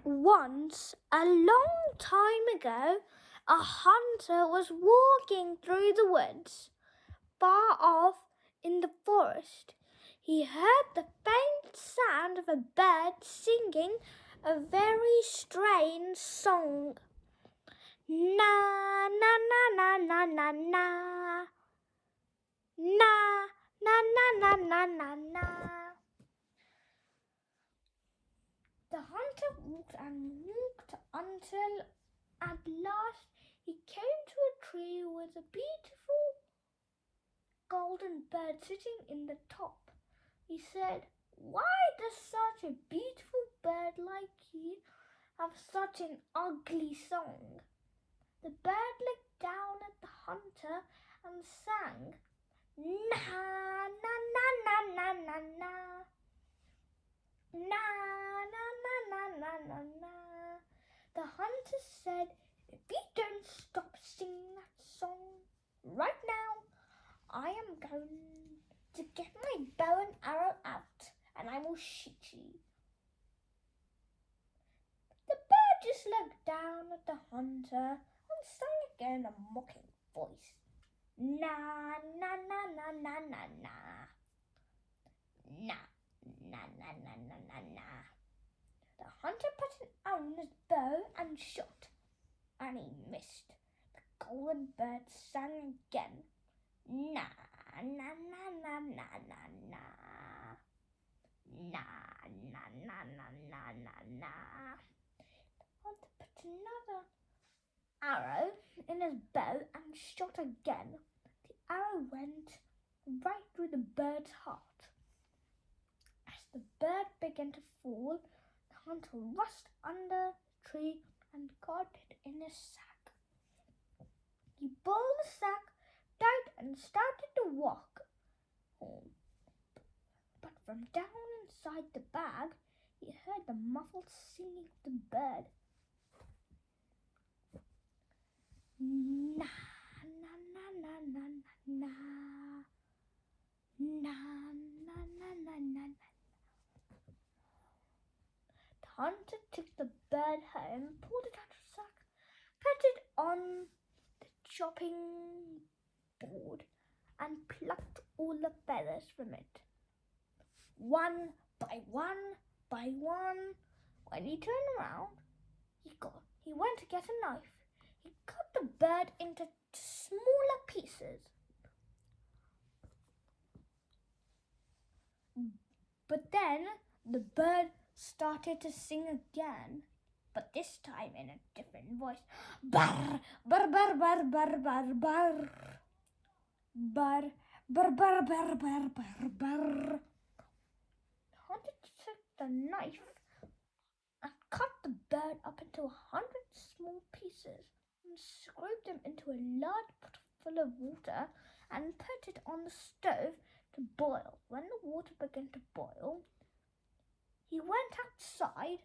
Once, a long time ago, a hunter was walking through the woods. Far off in the forest, he heard the faint sound of a bird singing a very strange song. Na na na na na na na. Na na na na na na na. The hunter walked and walked until at last he came to a tree with a beautiful golden bird sitting in the top. He said, "Why does such a beautiful bird like you have such an ugly song?" The bird looked down at the hunter and sang, "Na na na na na na na. Na na na na na na na." The hunter said, "If you don't stop singing that song right now, I am going to get my bow and arrow out and I will shoot you." The bird just looked down at the hunter and sang again in a mocking voice, "Na na na na na na na. Na na na na na na na." The hunter put an arrow in his bow and shot, and he missed. The golden bird sang again, "Na na na na na na na. Na na na na na na na." The hunter put another arrow in his bow and shot again. The arrow went right through the bird's heart. As the bird began to fall, the hunter rushed under the tree and got it in his sack. He pulled the sack tight and started to walk home. But from down inside the bag, he heard the muffled singing of the bird. Na na na na na na na. Na na na na na na. The hunter took the bird home, pulled it out of the sack, put it on the chopping board, and plucked all the feathers from it. One by one by one. When he turned around, he went to get a knife. He cut the bird into smaller pieces. But then the bird started to sing again, but this time in a different voice. Barr, barr, barr, barr, barr, barr, barr. Barr, barr, barr, barr, barr, barr, barr. The hunter took the knife and cut the bird up into 100 small pieces and scraped them into a large pot full of water and put it on the stove to boil. When the water began to boil, he went outside.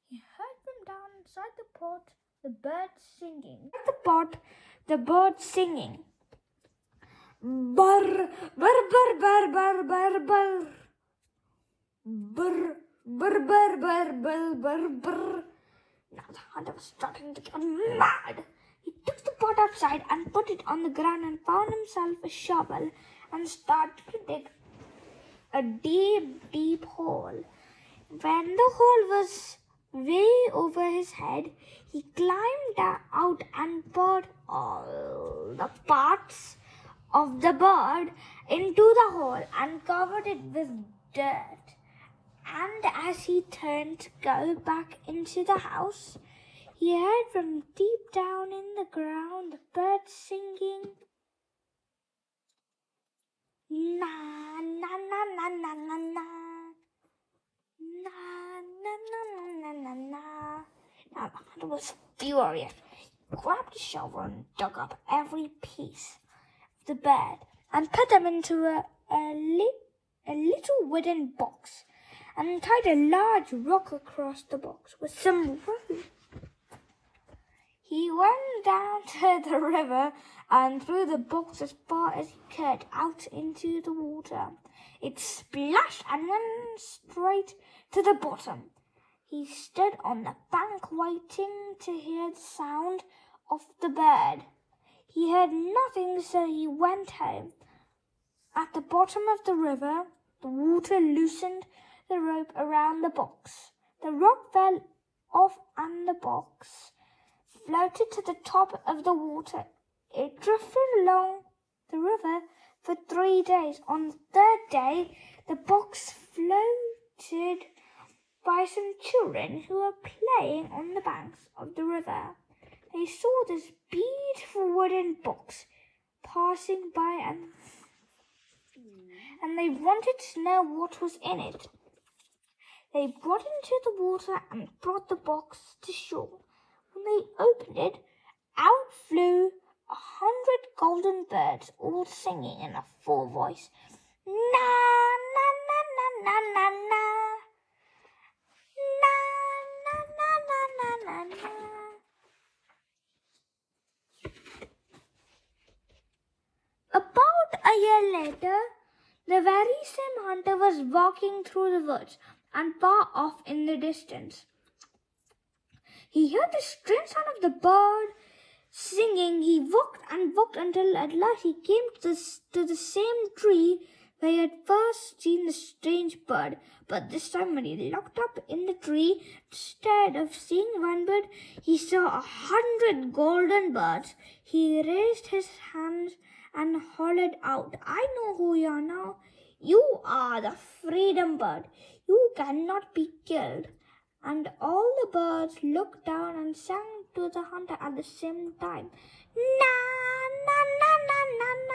He heard from down inside the pot the bird singing. At the pot, the bird singing. Burr, burr, burr, burr, burr, burr, burr. Burr, burr, burr, burr, burr, burr, burr. Now the hunter was starting to get mad. He took the pot outside and put it on the ground and found himself a shovel and started to dig a deep, deep hole. When the hole was way over his head, he climbed out and poured all the parts of the bird into the hole and covered it with dirt. And as he turned to go back into the house, he heard from deep down in the ground the bird singing, "Na na na na na na na. Na na na na na na na." Now the hunter was furious. He grabbed a shovel and dug up every piece of the bird and put them into a little wooden box and tied a large rock across the box with some rope. He went down to the river and threw the box as far as he could out into the water. It splashed and went straight to the bottom. He stood on the bank waiting to hear the sound of the bird. He heard nothing, so he went home. At the bottom of the river, the water loosened the rope around the box. The rope fell off and the box floated to the top of the water. It drifted along the river for 3 days. On the third day, the box floated by some children who were playing on the banks of the river. They saw this beautiful wooden box passing by and they wanted to know what was in it. They brought it into the water and brought the box to shore. When they opened it, out flew 100 golden birds, all singing in a full voice. Na, na, na, na, na, na, na. Na, na, na, na, na, na. About a year later, the very same hunter was walking through the woods, and far off in the distance, he heard the strange sound of the bird singing. He walked and walked until at last he came to the same tree where he had first seen the strange bird. But this time, when he looked up in the tree, instead of seeing one bird, he saw 100 golden birds. He raised his hands and hollered out, "I know who you are now. You are the freedom bird. You cannot be killed." And all the birds looked down and sang to the hunter at the same time. Na, na, na, na, na, na.